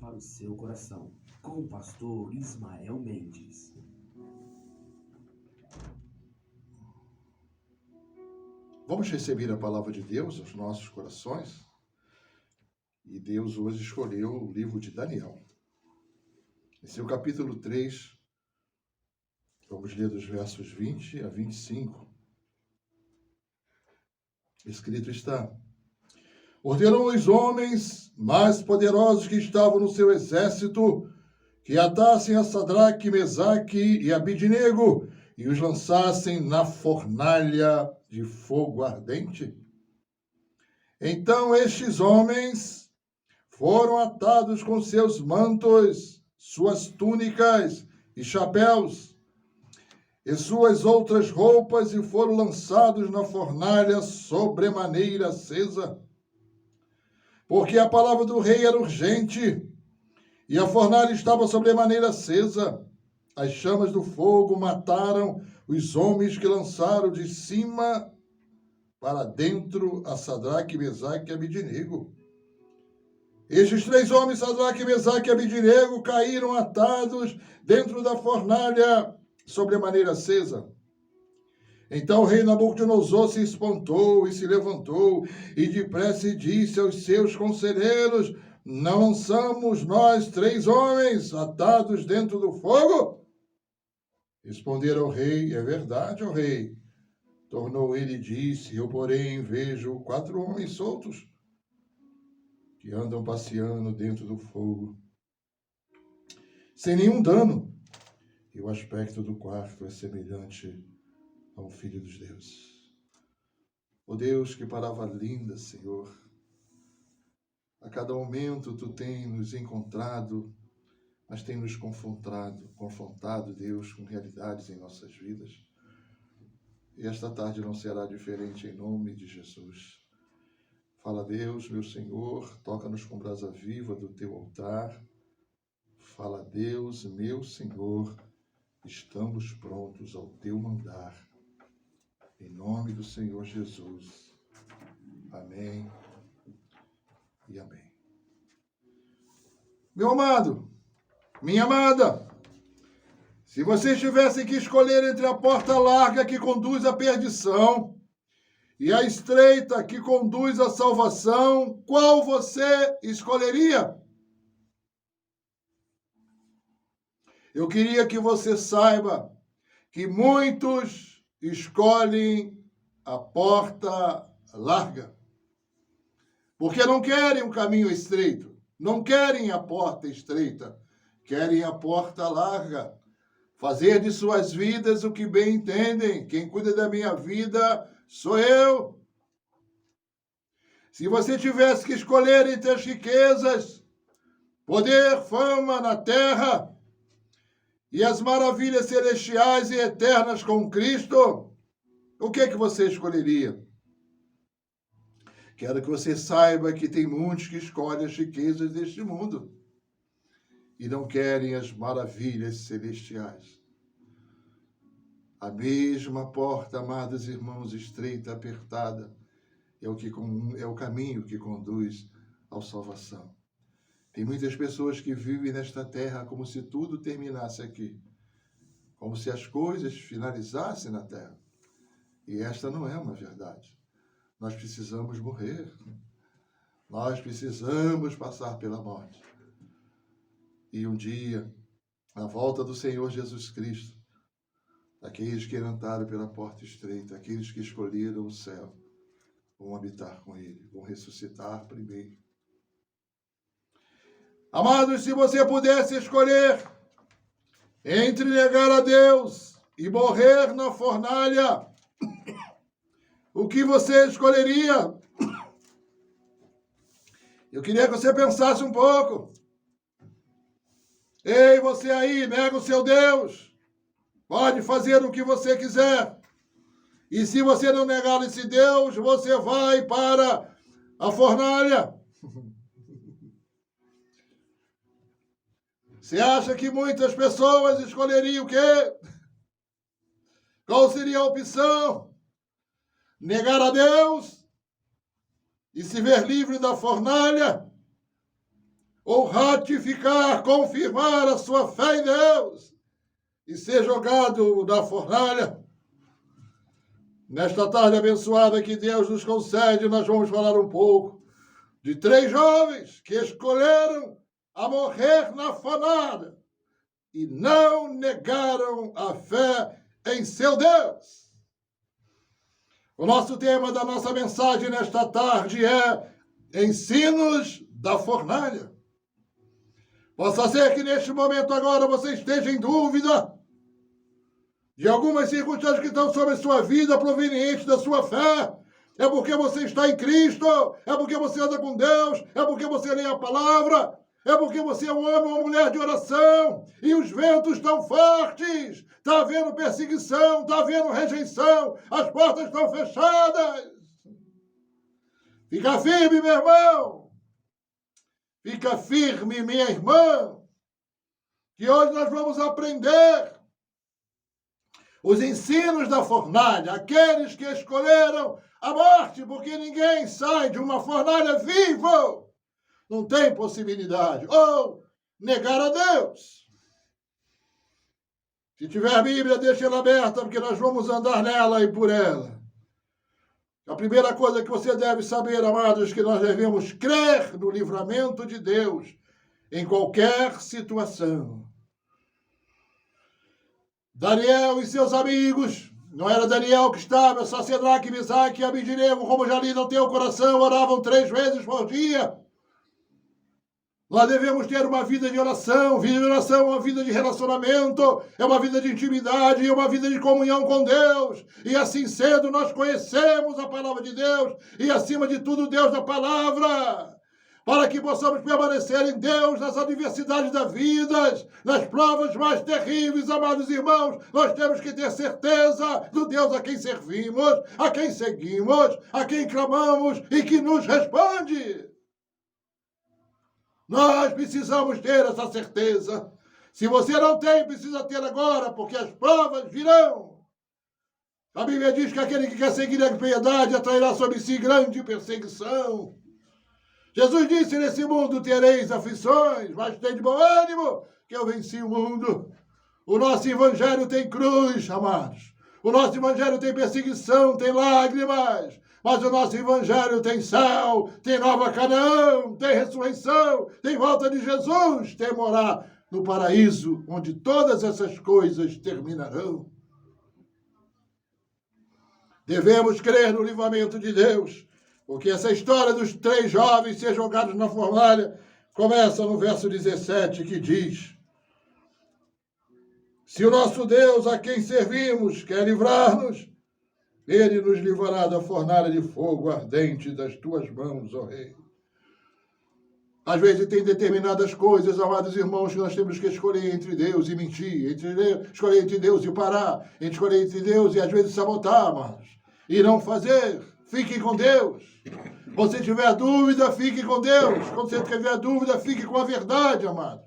para o seu coração, com o pastor Ismael Mendes. Vamos receber a palavra de Deus aos nossos corações? E Deus hoje escolheu o livro de Daniel. Esse é o capítulo 3. Vamos ler dos versos 20 a 25. Escrito está: ordenou os homens mais poderosos que estavam no seu exército que atassem a Sadraque, Mesaque e Abidnego e os lançassem na fornalha de fogo ardente. Então estes homens foram atados com seus mantos, suas túnicas e chapéus, e suas outras roupas, e foram lançados na fornalha sobremaneira acesa. Porque a palavra do rei era urgente, e a fornalha estava sobremaneira acesa. As chamas do fogo mataram os homens que lançaram de cima para dentro a Sadraque, Mesaque e Abidnego. Estes 3 homens, Sadraque, Mesaque e Abidnego, caíram atados dentro da fornalha sobremaneira acesa. Então o rei Nabucodonosor se espantou e se levantou, e depressa disse aos seus conselheiros: não lançamos nós 3 homens atados dentro do fogo? Responderam ao rei: é verdade, ó rei. Tornou ele e disse: eu, porém, vejo 4 homens soltos que andam passeando dentro do fogo, sem nenhum dano. E o aspecto do quarto é semelhante ao Filho dos Deuses. Ó Deus, que palavra linda, Senhor. A cada momento Tu tem nos encontrado, mas tem nos confrontado, Deus, com realidades em nossas vidas. E esta tarde não será diferente, em nome de Jesus. Fala, Deus, meu Senhor, toca-nos com brasa viva do Teu altar. Fala, Deus, meu Senhor, estamos prontos ao Teu mandar. Em nome do Senhor Jesus. Amém e amém. Meu amado, minha amada, se vocês tivessem que escolher entre a porta larga que conduz à perdição e a estreita que conduz à salvação, qual você escolheria? Eu queria que você saiba que muitos escolhem a porta larga, porque não querem um caminho estreito, não querem a porta estreita, querem a porta larga. Fazer de suas vidas o que bem entendem. Quem cuida da minha vida sou eu. Se você tivesse que escolher entre as riquezas, poder, fama na terra e as maravilhas celestiais e eternas com Cristo, o que você escolheria? Quero que você saiba que tem muitos que escolhem as riquezas deste mundo e não querem as maravilhas celestiais. A mesma porta, amados irmãos, estreita, apertada, é o caminho que conduz à salvação. Tem muitas pessoas que vivem nesta terra como se tudo terminasse aqui, como se as coisas finalizassem na terra. E esta não é uma verdade. Nós precisamos morrer. Nós precisamos passar pela morte. E um dia, na volta do Senhor Jesus Cristo, aqueles que entraram pela porta estreita, aqueles que escolheram o céu, vão habitar com Ele, vão ressuscitar primeiro. Amados, se você pudesse escolher entre negar a Deus e morrer na fornalha, o que você escolheria? Eu queria que você pensasse um pouco. Ei, você aí, nega o seu Deus. Pode fazer o que você quiser. E se você não negar esse Deus, você vai para a fornalha. Você acha que muitas pessoas escolheriam o quê? Qual seria a opção? Negar a Deus e se ver livre da fornalha? ou ratificar, confirmar a sua fé em Deus e ser jogado na fornalha. Nesta tarde abençoada que Deus nos concede, nós vamos falar um pouco de 3 jovens que escolheram a morrer na fornalha e não negaram a fé em seu Deus. O nosso tema da nossa mensagem nesta tarde é ensinos da fornalha. Possa ser que neste momento agora você esteja em dúvida de algumas circunstâncias que estão sobre a sua vida provenientes da sua fé. É porque você está em Cristo, é porque você anda com Deus, é porque você lê a palavra, é porque você é um homem ou uma mulher de oração e os ventos estão fortes, está havendo perseguição, está havendo rejeição, as portas estão fechadas. Fica firme, meu irmão. Fica firme, minha irmã, que hoje nós vamos aprender os ensinos da fornalha, aqueles que escolheram a morte, porque ninguém sai de uma fornalha vivo. Não tem possibilidade. Ou negar a Deus. Se tiver a Bíblia, deixe ela aberta, porque nós vamos andar nela e por ela. A primeira coisa que você deve saber, amados, é que nós devemos crer no livramento de Deus em qualquer situação. Daniel e seus amigos, não era Daniel que estava, só Sadraque, Mesaque e Abidinego, como já li no teu coração, oravam 3 vezes por dia. Nós devemos ter uma vida de oração. Vida de oração é uma vida de relacionamento, é uma vida de intimidade, é uma vida de comunhão com Deus. E assim sendo, nós conhecemos a palavra de Deus e, acima de tudo, Deus da palavra. Para que possamos permanecer em Deus nas adversidades da vida, nas provas mais terríveis, amados irmãos, nós temos que ter certeza do Deus a quem servimos, a quem seguimos, a quem clamamos e que nos responde. Nós precisamos ter essa certeza. Se você não tem, precisa ter agora, porque as provas virão. A Bíblia diz que aquele que quer seguir a piedade atrairá sobre si grande perseguição. Jesus disse, nesse mundo tereis aflições, mas tem de bom ânimo, que eu venci o mundo. O nosso evangelho tem cruz, amados. O nosso evangelho tem perseguição, tem lágrimas. Mas o nosso evangelho tem céu, tem nova Canaã, tem ressurreição, tem volta de Jesus, tem morar no paraíso, onde todas essas coisas terminarão. Devemos crer no livramento de Deus, porque essa história dos 3 jovens ser jogados na fornalha começa no verso 17, que diz: se o nosso Deus, a quem servimos, quer livrar-nos, Ele nos livrará da fornalha de fogo ardente das tuas mãos, ó Rei. Às vezes tem determinadas coisas, amados irmãos, que nós temos que escolher entre Deus e mentir, escolher entre Deus e parar, escolher entre Deus e às vezes sabotar, amados, e não fazer. Fique com Deus. Quando você tiver dúvida, fique com Deus. Quando você tiver dúvida, fique com a verdade, amados.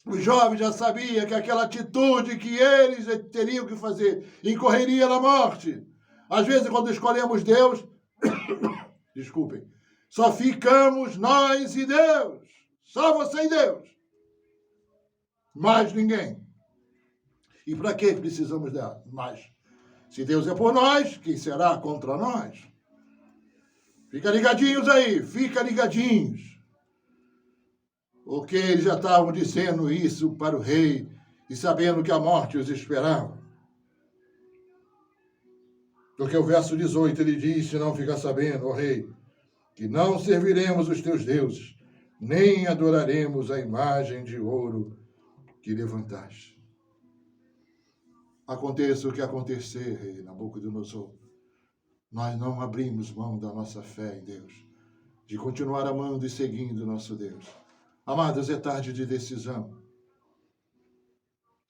Os jovens já sabiam que aquela atitude que eles teriam que fazer incorreria na morte. Às vezes, quando escolhemos Deus, desculpem, só ficamos nós e Deus. Só você e Deus. Mais ninguém. E para que precisamos dela? Mas, se Deus é por nós, quem será contra nós? Fica ligadinhos aí, fica ligadinhos. Porque eles já estavam dizendo isso para o rei e sabendo que a morte os esperava. Porque o verso 18 ele diz, se não ficar sabendo, ó rei, que não serviremos os teus deuses, nem adoraremos a imagem de ouro que levantaste. Aconteça o que acontecer, rei Nabucodonosor, nós não abrimos mão da nossa fé em Deus, de continuar amando e seguindo o nosso Deus. Amados, é tarde de decisão.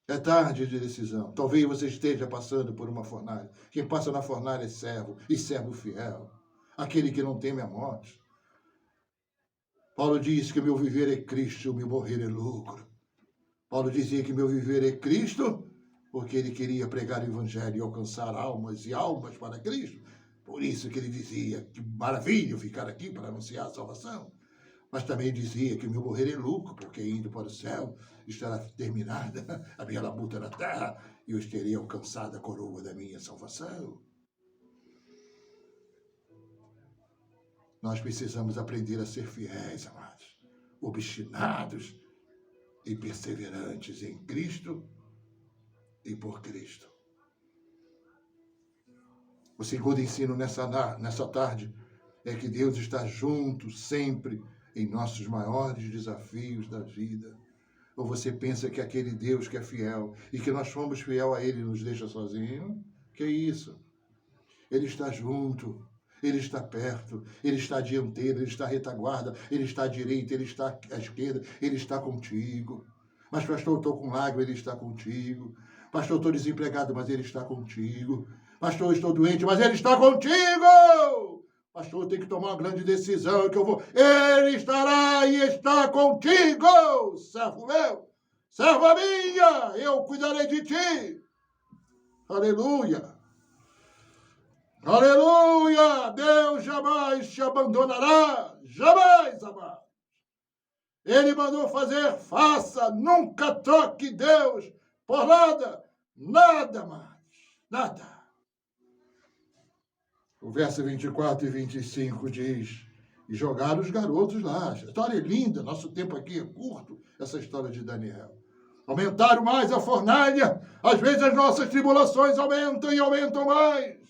É tarde de decisão. Talvez você esteja passando por uma fornalha. Quem passa na fornalha é servo, e servo fiel. Aquele que não teme a morte. Paulo diz que meu viver é Cristo, meu morrer é lucro. Paulo dizia que meu viver é Cristo, porque ele queria pregar o evangelho e alcançar almas e almas para Cristo. Por isso que ele dizia que maravilha ficar aqui para anunciar a salvação. Mas também dizia que o meu morrer é lucro, porque indo para o céu estará terminada a minha labuta na terra e eu terei alcançado a coroa da minha salvação. Nós precisamos aprender a ser fiéis, amados, obstinados e perseverantes em Cristo e por Cristo. O segundo ensino nessa tarde é que Deus está junto sempre em nossos maiores desafios da vida. Ou você pensa que aquele Deus que é fiel e que nós fomos fiel a Ele nos deixa sozinho? Que isso? Ele está junto, Ele está perto, Ele está à dianteira, Ele está à retaguarda, Ele está à direita, Ele está à esquerda, Ele está contigo. Mas pastor, eu estou com lágrima, Ele está contigo. Pastor, eu estou desempregado, mas Ele está contigo. Pastor, eu estou doente, mas Ele está contigo. Pastor, eu tenho que tomar uma grande decisão, que eu vou... Ele estará e está contigo, servo meu, serva minha, eu cuidarei de ti. Aleluia. Aleluia! Deus jamais te abandonará, jamais, amado. Ele mandou fazer, faça, nunca troque Deus por nada, nada mais, nada. O verso 24 e 25 diz, e jogaram os garotos lá. A história é linda, nosso tempo aqui é curto, essa história de Daniel. Aumentaram mais a fornalha, às vezes as nossas tribulações aumentam e aumentam mais,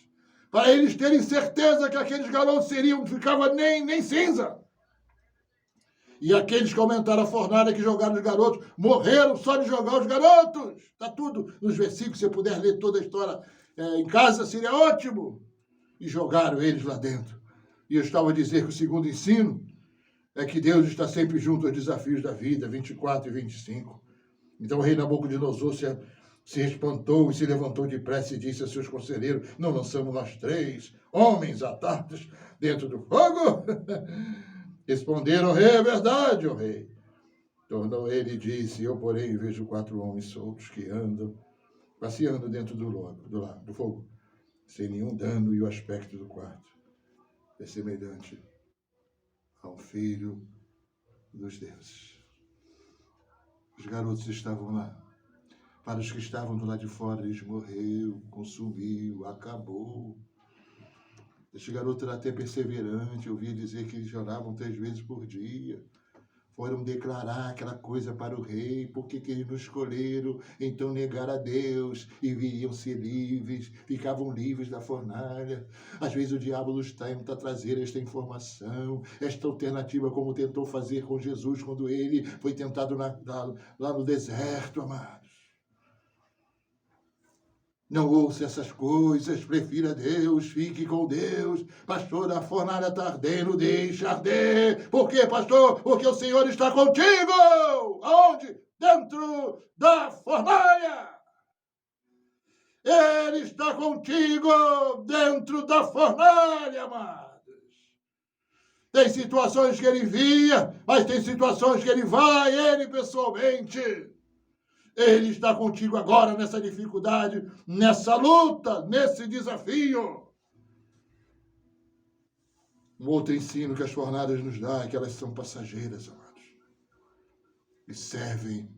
para eles terem certeza que aqueles garotos não ficavam nem cinza. E aqueles que aumentaram a fornalha, que jogaram os garotos, morreram só de jogar os garotos. Está tudo nos versículos, se você puder ler toda a história em casa, seria ótimo. E jogaram eles lá dentro. E eu estava a dizer que o segundo ensino é que Deus está sempre junto aos desafios da vida, 24 e 25. Então o rei Nabucodonosor se espantou e se levantou depressa e disse a seus conselheiros, não lançamos nós 3 homens atados dentro do fogo? Responderam, o rei, é verdade, ó rei. Tornou ele e disse, eu porém vejo 4 homens soltos que andam, passeando dentro do fogo, sem nenhum dano, e o aspecto do quarto é semelhante ao filho dos deuses. Os garotos estavam lá. Para os que estavam do lado de fora, eles morreu, consumiu, acabou. Este garoto era até perseverante, eu ouvi dizer que eles oravam 3 vezes por dia. Foram declarar aquela coisa para o rei, porque que eles não escolheram, então negaram a Deus e viriam ser livres, ficavam livres da fornalha. Às vezes o diabo nos tenta trazer esta informação, esta alternativa, como tentou fazer com Jesus quando ele foi tentado lá no deserto, amados. Não ouça essas coisas, prefira Deus, fique com Deus. Pastor, a fornalha está ardendo, deixa arder. Por quê, pastor? Porque o Senhor está contigo. Aonde? Dentro da fornalha. Ele está contigo dentro da fornalha, amados. Tem situações que ele via, mas tem situações que ele vai, ele pessoalmente. Ele está contigo agora nessa dificuldade, nessa luta, nesse desafio. Um outro ensino que as fornalhas nos dão é que elas são passageiras, amados. E servem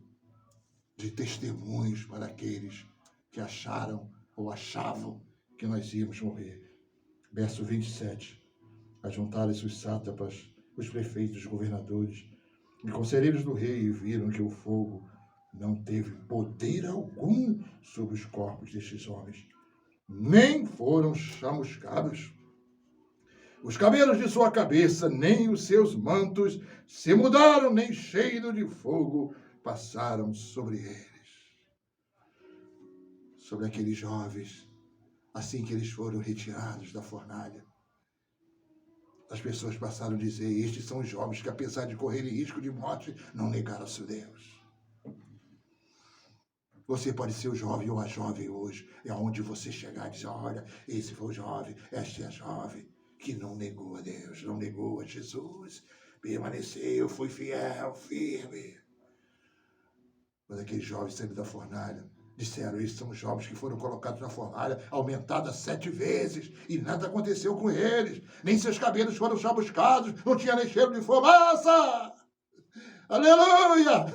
de testemunhos para aqueles que acharam ou achavam que nós íamos morrer. Verso 27. Ajuntaram-se os sátrapas, os prefeitos, os governadores e conselheiros do rei e viram que o fogo não teve poder algum sobre os corpos destes homens, nem foram chamuscados. Os cabelos de sua cabeça, nem os seus mantos se mudaram, nem cheiro de fogo passaram sobre eles. Sobre aqueles jovens, assim que eles foram retirados da fornalha, as pessoas passaram a dizer, estes são os jovens que, apesar de correrem risco de morte, não negaram a seu Deus. Você pode ser o jovem ou a jovem hoje. É onde você chegar e dizer, olha, esse foi o jovem, esta é a jovem, que não negou a Deus, não negou a Jesus. Permaneceu, foi fiel, firme. Quando aquele jovem saiu da fornalha, Disseram, esses são os jovens que foram colocados na fornalha, aumentada 7 vezes, e nada aconteceu com eles. Nem seus cabelos foram chamuscados, não tinha nem cheiro de fumaça. Aleluia!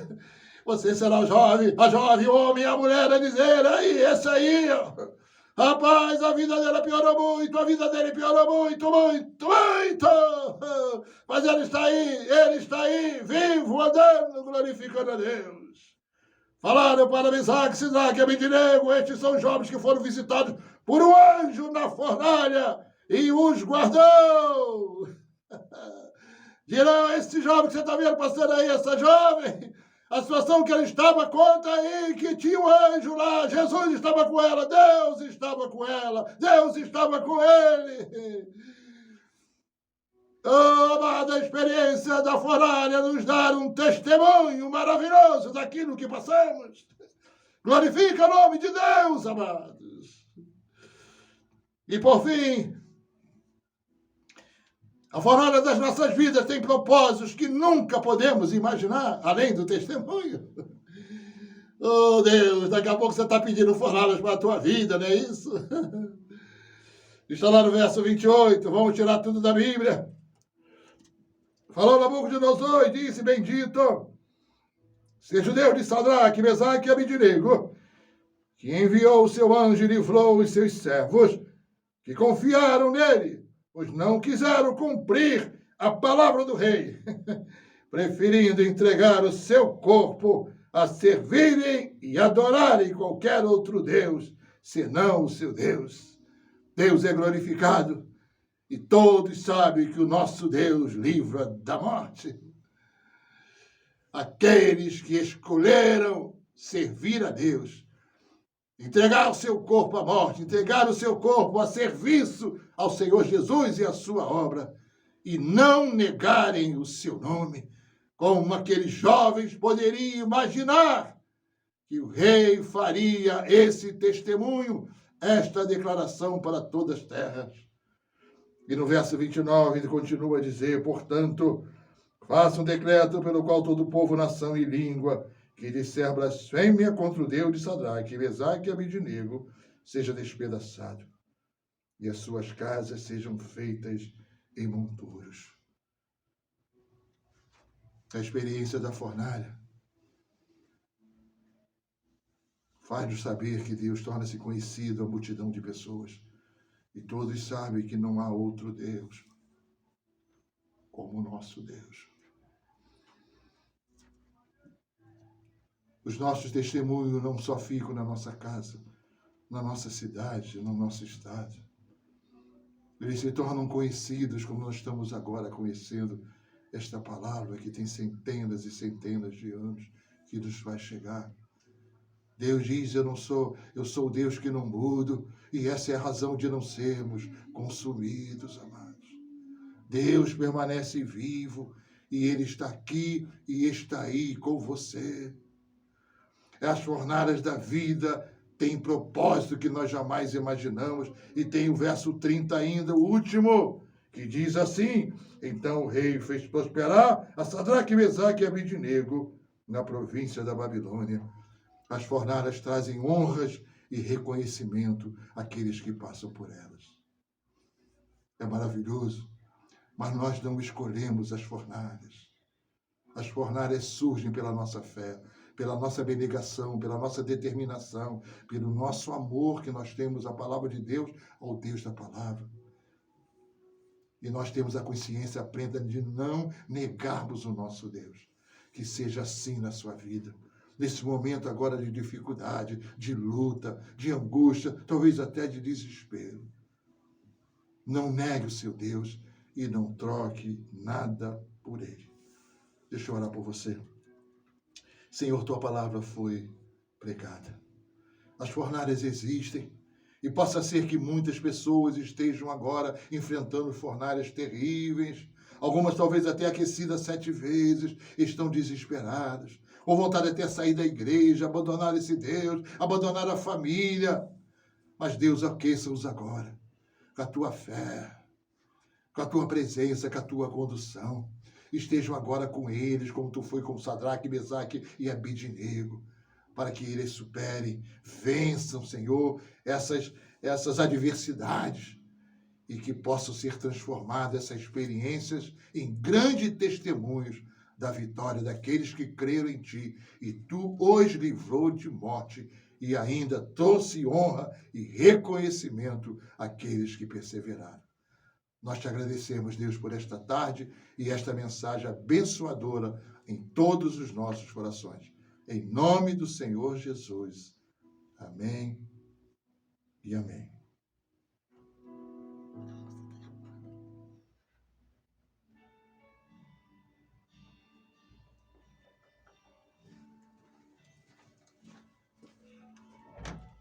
Você será o jovem, a jovem, o homem, a mulher a dizer, aí, esse aí, ó. Rapaz, a vida dele piorou muito, a vida dele piorou muito, muito, muito. Mas ele está aí, vivo, andando, glorificando a Deus. Falaram para Mesaque, Sidraque e Abednego, estes são os jovens que foram visitados por um anjo na fornalha e os guardou. Dirão, esse jovem que você está vendo passando aí, essa jovem, a situação que ela estava, conta aí que tinha um anjo lá, Jesus estava com ela, Deus estava com ela, Deus estava com ele. Oh, amada, a experiência da fornalha nos dá um testemunho maravilhoso daquilo que passamos. Glorifica o nome de Deus, amados. E por fim, a fornalha das nossas vidas tem propósitos que nunca podemos imaginar, além do testemunho. Oh, Deus, daqui a pouco você está pedindo fornalhas para a tua vida, não é isso? Está lá no verso 28, vamos tirar tudo da Bíblia. Falou Nabucodonosor e disse, bendito seja o Deus de Sadraque, Mesaque e Abednego, que enviou o seu anjo e livrou os seus servos, que confiaram nele, pois não quiseram cumprir a palavra do rei, preferindo entregar o seu corpo a servirem e adorarem qualquer outro Deus, senão o seu Deus. Deus é glorificado. E todos sabem que o nosso Deus livra da morte. Aqueles que escolheram servir a Deus, entregar o seu corpo à morte, entregar o seu corpo a serviço ao Senhor Jesus e à sua obra, e não negarem o seu nome, como aqueles jovens poderiam imaginar que o rei faria esse testemunho, esta declaração para todas as terras. E no verso 29 ele continua a dizer, portanto, faça um decreto pelo qual todo povo, nação e língua que disser blasfêmia contra o Deus de Sadraque, Mesaque e Abednego seja despedaçado, e as suas casas sejam feitas em montouros. A experiência da fornalha faz-nos saber que Deus torna-se conhecido a multidão de pessoas. E todos sabem que não há outro Deus como o nosso Deus. Os nossos testemunhos não só ficam na nossa casa, na nossa cidade, no nosso estado. Eles se tornam conhecidos como nós estamos agora conhecendo esta palavra que tem centenas e centenas de anos que nos vai chegar. Deus diz, eu sou o Deus que não mudo, e essa é a razão de não sermos consumidos, amados. Deus permanece vivo, e Ele está aqui e está aí com você. As fornalhas da vida têm propósito que nós jamais imaginamos, e tem o verso 30 ainda, o último, que diz assim, então o rei fez prosperar a Sadraque, Mesaque e Abednego na província da Babilônia. As fornalhas trazem honras e reconhecimento àqueles que passam por elas. É maravilhoso, mas nós não escolhemos as fornalhas. As fornalhas surgem pela nossa fé, pela nossa abnegação, pela nossa determinação, pelo nosso amor que nós temos à palavra de Deus, ao Deus da palavra. E nós temos a consciência plena de não negarmos o nosso Deus. Que seja assim na sua vida. Nesse momento agora de dificuldade, de luta, de angústia, talvez até de desespero. Não negue o seu Deus e não troque nada por ele. Deixa eu orar por você. Senhor, tua palavra foi pregada. As fornalhas existem e possa ser que muitas pessoas estejam agora enfrentando fornalhas terríveis. Algumas talvez até aquecidas 7 vezes, estão desesperadas. Ou vontade até sair da igreja, abandonar esse Deus, abandonar a família. Mas Deus, aqueça-os agora, com a tua fé, com a tua presença, com a tua condução. Estejam agora com eles, como tu foi com Sadraque, Mesaque e Abednego. para que eles superem, vençam, Senhor, essas adversidades e que possam ser transformadas essas experiências em grandes testemunhos da vitória daqueles que creram em Ti e Tu os livrou de morte e ainda trouxe honra e reconhecimento àqueles que perseveraram. Nós te agradecemos, Deus, por esta tarde e esta mensagem abençoadora em todos os nossos corações. Em nome do Senhor Jesus. Amém e amém.